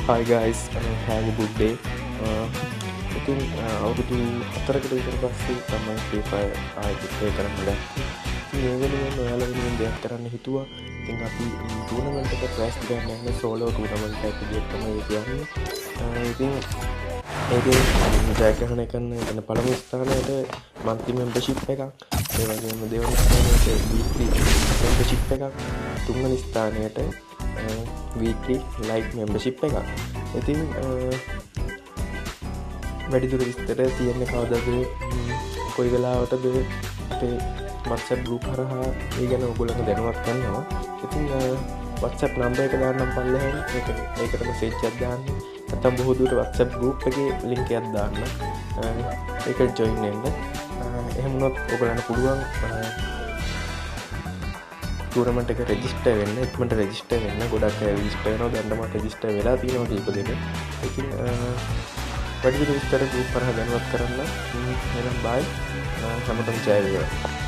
Hi guys, have a good day. ඉතින් අවුරුදු 4කට විතර පස්සේ තමයි Free Fire ආයෙත් play කරන්න ගත්තේ. ඉතින් ඒ වෙනුවෙන් ඔයාලා වෙනුවෙන් දෙයක් කරන්න හිතුවා. ඉතින් අපි ටූර්නමන්ට් එක ප්‍රයිස් ගන්න යන සෝලෝ ටූර්නමන්ට් එකක් විදිහට තමයි කියන්නේ. ඉතින් ඒකේ ජයග්‍රහණය කරන එතන පළමු ස්ථානයට monthly membership එකක්, ඒ වගේම දෙවන ස්ථානයට weekly membership එකක්, තුන්වෙනි ස්ථානයට weekly live membership එකක්. ඉතින් වැඩිදුර විස්තර තියෙන්නේ කවදද කොයි වෙලාවටද අපේ WhatsApp group හරහා ඒ ගැන ඔයගොල්ලන්ට දැනුවත් කරනවා. ඉතින් WhatsApp number එක දාන්නම් පල්ලෙහාම ඒකට message එකක් දාන්න. නැත්නම් බොහෝ දුරට WhatsApp group එකේ link එකක් දාන්න. ඒකට join වෙන්න. එහෙම වුණොත් ඔයගොල්ලන්ට පුළුවන් ටූර්නමන්ට් එක රෙජිස්ටර් වෙන්න. ඉක්මනට රෙජිස්ටර් වෙන්න. ගොඩක් අය රෙජිස්ටර් වෙනවා. දැන් මට රෙජිස්ටර් වෙලා තියෙනවා කීප දෙනෙක්. ඉතින් වැඩිදුර විස්තර group හරහා දැනුවත් කරන්න. එහෙනම් bye. හැමෝටම ජය වේවා.